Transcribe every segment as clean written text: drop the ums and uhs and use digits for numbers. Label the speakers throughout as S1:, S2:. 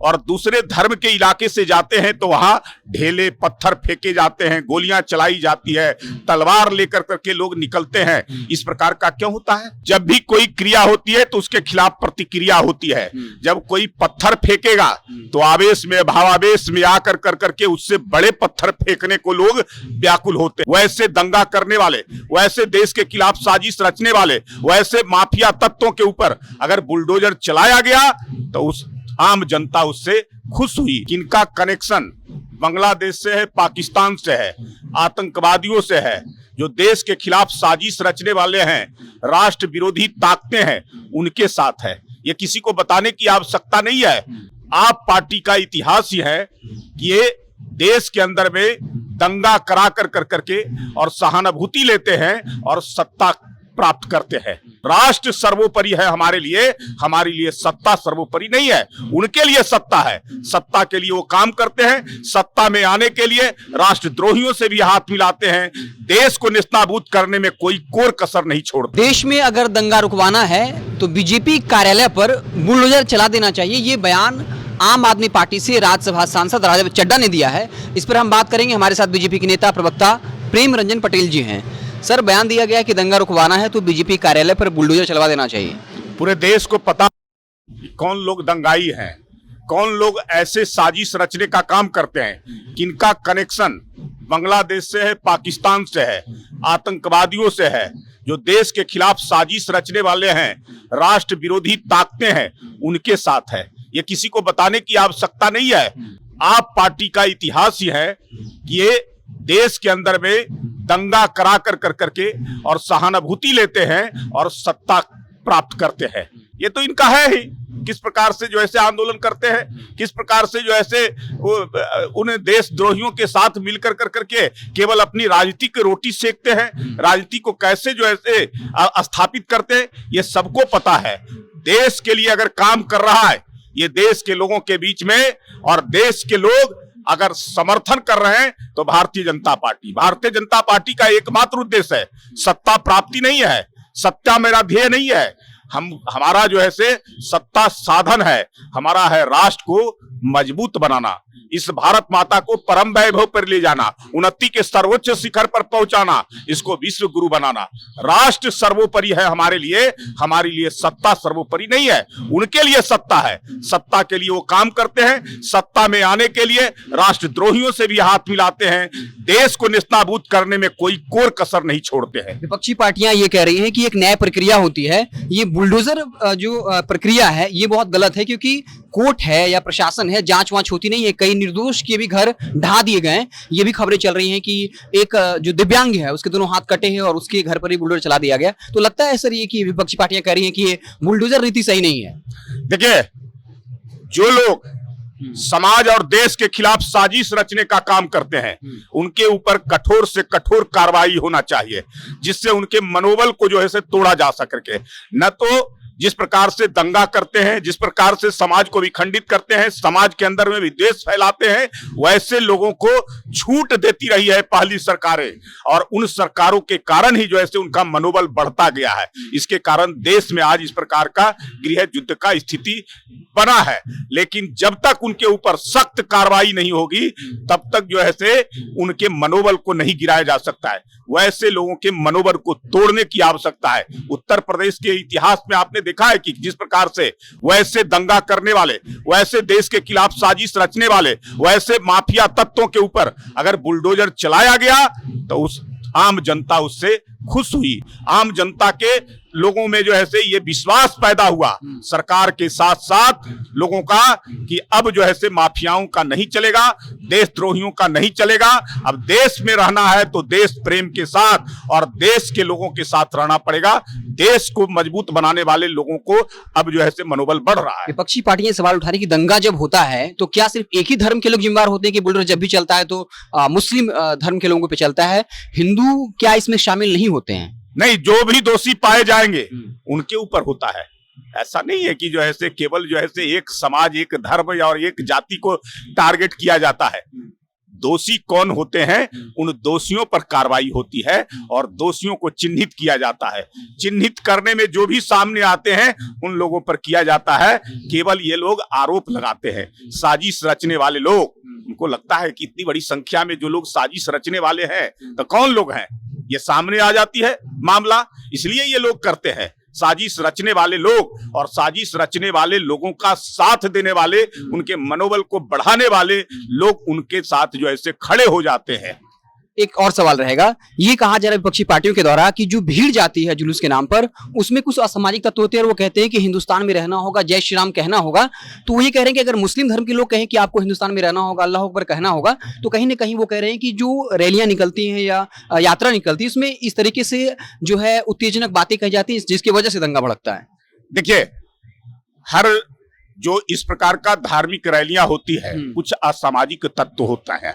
S1: और दूसरे धर्म के इलाके से जाते हैं तो वहां ढेले पत्थर फेंके जाते हैं, गोलियां चलाई जाती है, तलवार लेकर करके लोग निकलते हैं। इस प्रकार का क्यों होता है? जब भी कोई क्रिया होती है तो उसके खिलाफ प्रतिक्रिया होती है। जब कोई पत्थर फेंकेगा तो आवेश में, भावावेश में आकर कर करके उससे बड़े पत्थर फेंकने को लोग व्याकुल होते हैं। वैसे दंगा करने वाले, वैसे देश के खिलाफ साजिश रचने वाले, वैसे माफिया तत्वों के ऊपर अगर बुलडोजर चलाया गया तो उस आम जनता उससे खुश हुई। किनका कनेक्शन बांग्लादेश से है, पाकिस्तान से है, आतंकवादियों से है, जो देश के खिलाफ साजिश रचने वाले हैं, राष्ट्र विरोधी ताकतें हैं, उनके साथ है। ये किसी को बताने की आवश्यकता नहीं है। आप पार्टी का इतिहास ही है कि ये देश के अंदर में दंगा करा कर करके और सहानुभूति लेते हैं और सत्ता प्राप्त करते हैं। राष्ट्र सर्वोपरि है हमारे लिए सत्ता सर्वोपरि नहीं है। उनके लिए सत्ता है, सत्ता के लिए वो काम करते हैं। सत्ता में आने के लिए राष्ट्रद्रोहियों से भी हाथ मिलाते हैं। देश को नेस्तनाबूद करने में कोई कोर कसर नहीं छोड़ते।
S2: देश में अगर दंगा रुकवाना है तो बीजेपी कार्यालय पर बुलडोजर चला देना चाहिए, ये बयान आम आदमी पार्टी से राज्यसभा सांसद राजव चड्ढा ने दिया है। इस पर हम बात करेंगे। हमारे साथ बीजेपी के नेता प्रवक्ता प्रेम रंजन पटेल जी हैं। सर, बयान दिया गया कि दंगा रुकवाना है तो बीजेपी कार्यालय पर बुलडोजर चलवा देना चाहिए।
S1: पूरे देश को पता कौन लोग दंगाई हैं, कौन लोग ऐसे साजिश रचने का काम करते हैं, किनका कनेक्शन बांग्लादेश से है, पाकिस्तान से है, आतंकवादियों से है, जो देश के खिलाफ साजिश रचने वाले हैं, राष्ट्र विरोधी ताकतें हैं, उनके साथ है। ये किसी को बताने की आवश्यकता नहीं है। आप पार्टी का इतिहास ही है कि ये देश के अंदर में दंगा करा कर करके और सहानुभूति लेते हैं और सत्ता प्राप्त करते हैं। ये तो इनका है ही। किस प्रकार से जो ऐसे आंदोलन करते हैं, किस प्रकार से जो ऐसे उन देशद्रोहियों के साथ मिलकर करके केवल अपनी राजनीति की रोटी सेकते हैं, राजनीति को कैसे जो ऐसे स्थापित करते हैं, ये सबको पता है। देश के लिए अगर काम कर रहा है, ये देश के लोगों के बीच में, और देश के लोग अगर समर्थन कर रहे हैं तो भारतीय जनता पार्टी का एकमात्र उद्देश्य है सत्ता प्राप्ति नहीं है। सत्ता मेरा ध्येय नहीं है। हमारा जो है से सत्ता साधन है। हमारा है राष्ट्र को मजबूत बनाना, इस भारत माता को परम वैभव पर ले जाना, उन्नति के सर्वोच्च शिखर पर पहुंचाना, इसको विश्व गुरु बनाना। राष्ट्र सर्वोपरि है हमारे लिए सत्ता सर्वोपरि नहीं है। उनके लिए सत्ता है, सत्ता के लिए वो काम करते हैं। सत्ता में आने के लिए राष्ट्रद्रोहियों से भी हाथ मिलाते हैं। देश को नेस्तनाबूद करने में कोई कोर कसर नहीं छोड़ते हैं।
S2: विपक्षी पार्टियां ये कह रही हैं कि एक न्याय प्रक्रिया होती है, ये बुलडोजर जो प्रक्रिया है ये बहुत गलत है, क्योंकि कोर्ट है या प्रशासन है, जांच वांच होती नहीं है। कई निर्दोष के भी घर ढा दिए गए। ये भी खबरें चल रही हैं कि एक जो दिव्यांग है उसके दोनों हाथ कटे हैं और उसके घर पर ही बुलडोजर चला दिया गया। तो लगता है सर ये कि विपक्षी पार्टियां कह रही हैं कि ये बुलडोजर नीति सही नहीं है।
S1: देखिए, जो लोग समाज और देश के खिलाफ साजिश रचने का काम करते हैं, उनके ऊपर कठोर से कठोर कार्रवाई होना चाहिए, जिससे उनके मनोबल को जो है से तोड़ा जा सके। न तो जिस प्रकार से दंगा करते हैं, जिस प्रकार से समाज को विखंडित करते हैं, समाज के अंदर में विद्वेष फैलाते हैं, वैसे लोगों को छूट देती रही है पहली सरकारें, और उन सरकारों के कारण ही जो है से उनका मनोबल बढ़ता गया है। इसके कारण देश में आज इस प्रकार का गृह युद्ध का स्थिति बना है। लेकिन जब तक उनके ऊपर सख्त कार्रवाई नहीं होगी, तब तक जो है से उनके मनोबल को नहीं गिराया जा सकता है। वैसे लोगों के मनोबल को तोड़ने की आवश्यकता है। उत्तर प्रदेश के इतिहास में आपने देखा है कि जिस प्रकार से वैसे दंगा करने वाले, वैसे देश के खिलाफ साजिश रचने वाले, वैसे माफिया तत्वों के ऊपर अगर बुलडोजर चलाया गया तो उस आम जनता उससे खुश हुई। आम जनता के लोगों में जो है से ये विश्वास पैदा हुआ सरकार के साथ साथ लोगों का कि अब जो है से माफियाओं का नहीं चलेगा, देशद्रोहियों का नहीं चलेगा। अब देश में रहना है तो देश प्रेम के साथ और देश के लोगों के साथ रहना पड़ेगा। देश को मजबूत बनाने वाले लोगों को अब जो है से मनोबल बढ़ रहा है।
S2: विपक्षी पार्टियां सवाल उठा रही कि दंगा जब होता है तो क्या सिर्फ एक ही धर्म के लोग जिम्मेदार होते हैं कि बुलडोजर जब भी चलता है तो मुस्लिम धर्म के लोगों पे चलता है, हिंदू क्या इसमें शामिल नहीं होते हैं?
S1: नहीं, जो भी दोषी पाए जाएंगे उनके ऊपर होता है। ऐसा नहीं है कि जो है से केवल जो है से एक समाज, एक धर्म और एक जाति को टारगेट किया जाता है। दोषी कौन होते हैं, उन दोषियों पर कार्रवाई होती है और दोषियों को चिन्हित किया जाता है। चिन्हित करने में जो भी सामने आते हैं उन लोगों पर किया जाता है। केवल ये लोग आरोप लगाते हैं, साजिश रचने वाले लोग, उनको लगता है कि इतनी बड़ी संख्या में जो लोग साजिश रचने वाले हैं तो कौन लोग हैं, ये सामने आ जाती है मामला, इसलिए ये लोग करते हैं। साजिश रचने वाले लोग और साजिश रचने वाले लोगों का साथ देने वाले, उनके मनोबल को बढ़ाने वाले लोग उनके साथ जो ऐसे खड़े हो जाते हैं।
S2: एक और सवाल रहेगा, ये कहा जा रहा है विपक्षी पार्टियों के द्वारा कि जो भीड़ जाती है जुलूस के नाम पर, उसमें कुछ असामाजिक तत्व होते हैं और वो कहते हैं कि हिंदुस्तान में रहना होगा, जय श्री राम कहना होगा। तो वो ये कह रहे हैं कि अगर मुस्लिम धर्म के लोग कहें कि आपको हिंदुस्तान में रहना होगा, अल्लाह अकबर कहना होगा, तो कहीं ना कहीं वो कह रहे हैं कि जो रैलियां निकलती हैं या यात्रा निकलती है उसमें इस तरीके से जो है उत्तेजनक बातें कही जाती हैं जिसकी वजह से दंगा भड़कता है।
S1: देखिए, हर जो इस प्रकार का धार्मिक रैलियां होती है, कुछ असामाजिक तत्व होता है,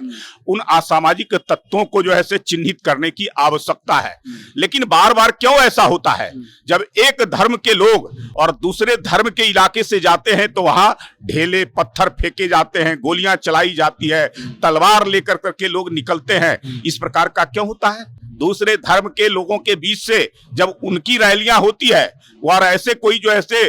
S1: उन असामाजिक तत्वों को जो है से चिन्हित करने की आवश्यकता है। लेकिन बार बार क्यों ऐसा होता है, जब एक धर्म के लोग और दूसरे धर्म के इलाके से जाते हैं तो वहां ढेले पत्थर फेंके जाते हैं, गोलियां चलाई जाती है, तलवार लेकर करके लोग निकलते हैं। इस प्रकार का क्यों होता है? दूसरे धर्म के लोगों के बीच से जब उनकी रैलियां होती है और ऐसे कोई जो ऐसे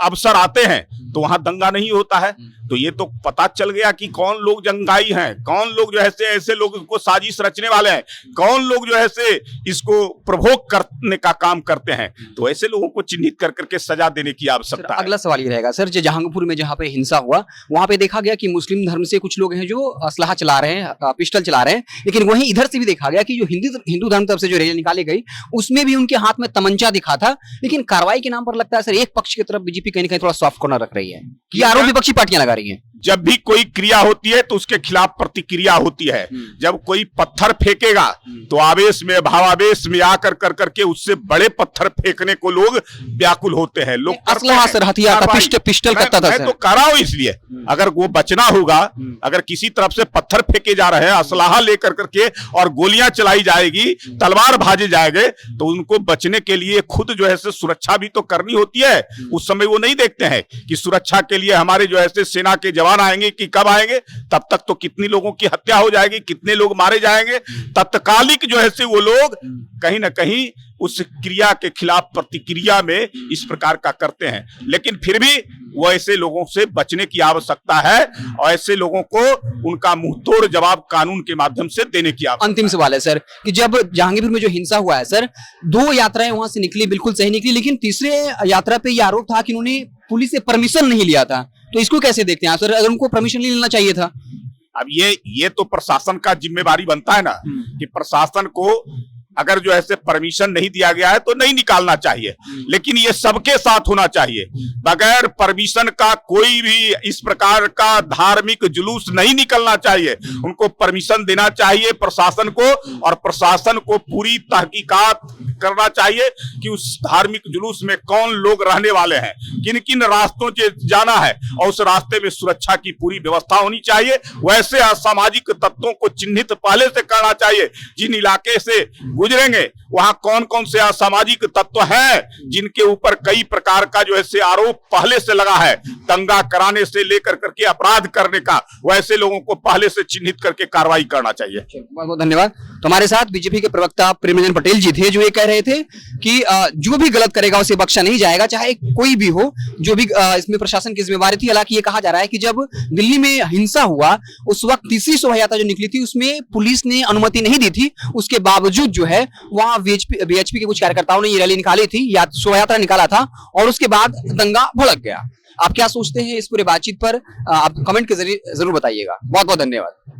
S1: अवसर आते हैं तो वहां दंगा नहीं होता है। तो ये तो पता चल गया कि कौन लोग जंगाई हैं, कौन लोग जो है ऐसे लोग को साजिश रचने वाले हैं, कौन लोग जो है से इसको प्रभोग करने का काम करते हैं। तो ऐसे लोगों को चिन्हित कर करके सजा देने की आवश्यकता है।
S2: अगला सवाल ये रहेगा सर, जो जहांगीरपुर में जहाँ पे हिंसा हुआ वहां पे देखा गया कि मुस्लिम धर्म से कुछ लोग हैं जो असलाहा चला रहे हैं, पिस्टल चला रहे हैं, लेकिन वहीं इधर से भी देखा गया कि जो हिंदू धर्म तरफ से जो रैली निकाली गई उसमें भी उनके हाथ में तमंचा दिखा था। लेकिन कार्रवाई के नाम पर लगता है सर एक पक्ष की तरफ बीजेपी कहीं ना कहीं थोड़ा सॉफ्ट कॉर्नर रख रही है, कि आरोप विपक्षी पार्टियां लगा रही हैं।
S1: जब भी कोई क्रिया होती है तो उसके खिलाफ प्रतिक्रिया होती है। जब कोई पत्थर फेंकेगा तो आवेश में, भावावेश में आकर कर करके उससे बड़े पत्थर फेंकने को लोग व्याकुल होते हैं। लोग
S2: असलहा सर, हथियार था, पिस्टल करता था।
S1: मैं तो कह रहा हूं, इसलिए अगर वो बचना होगा, अगर किसी तरफ से पत्थर फेंके जा रहे हैं, असलहा लेकर करके और गोलियां चलाई जाएगी, तलवार भाजे जाएंगे, तो उनको बचने के लिए खुद जो है सुरक्षा भी तो करनी होती है। उस समय वो नहीं देखते हैं कि सुरक्षा के लिए हमारे जो है सेना के जवान आएंगे कि कब आएंगे, तब तक तो कितनी लोगों की हत्या हो जाएगी, कितने लोग मारे जाएंगे। तत्कालिक जो है से वो लोग कहीं ना कहीं उस क्रिया के खिलाफ प्रतिक्रिया में इस प्रकार का करते हैं। लेकिन फिर भी वो ऐसे लोगों से बचने की आवश्यकता है और ऐसे लोगों को उनका मुंहतोड़ जवाब कानून के माध्यम से देने की आवश्यकता।
S2: अंतिम सवाल है सर, कि जब जहांगीरपुर में जो हिंसा हुआ है सर, 2 यात्राएं वहां से निकली, बिल्कुल सही निकली, लेकिन तीसरे यात्रा पे ये आरोप था कि उन्होंने पुलिस से परमिशन नहीं लिया था। तो इसको कैसे देखते हैं सर? अगर उनको परमिशन नहीं लेना चाहिए था।
S1: अब ये तो प्रशासन का जिम्मेवारी बनता है ना, कि प्रशासन को अगर जो ऐसे परमिशन नहीं दिया गया है तो नहीं निकालना चाहिए। लेकिन ये सबके साथ होना चाहिए, बगैर परमिशन का कोई भी इस प्रकार का धार्मिक जुलूस नहीं निकलना चाहिए। उनको परमिशन देना चाहिए प्रशासन को, और प्रशासन को पूरी तहकीकात करना चाहिए कि उस धार्मिक जुलूस में कौन लोग रहने वाले हैं, किन किन रास्तों से जाना है, और उस रास्ते में सुरक्षा की पूरी व्यवस्था होनी चाहिए। वैसे असामाजिक तत्वों को चिन्हित पहले से करना चाहिए। जिन इलाके से गुजरेंगे वहां कौन कौन से असामाजिक तत्व हैं जिनके ऊपर कई प्रकार का जो है आरोप पहले से लगा है, दंगा कराने से लेकर करके अपराध करने का, वैसे लोगों को पहले से चिन्हित करके कार्रवाई करना चाहिए।
S2: बहुत बहुत धन्यवाद। तो हमारे साथ बीजेपी के प्रवक्ता प्रेमचंद पटेल जी थे, जो ये कह रहे थे कि जो भी गलत करेगा उसे बख्शा नहीं जाएगा, चाहे कोई भी हो, जो भी इसमें प्रशासन की जिम्मेवारी थी। हालांकि ये कहा जा रहा है कि जब दिल्ली में हिंसा हुआ उस वक्त तीसरी शोभा यात्रा जो निकली थी उसमें पुलिस ने अनुमति नहीं दी थी, उसके बावजूद जो है वहां बीएचपी के कुछ कार्यकर्ताओं ने ये रैली निकाली थी, शोभा यात्रा निकाला था, और उसके बाद दंगा भड़क गया। आप क्या सोचते हैं इस पूरे बातचीत पर? आप कमेंट के जरिए जरूर बताइएगा। बहुत बहुत धन्यवाद।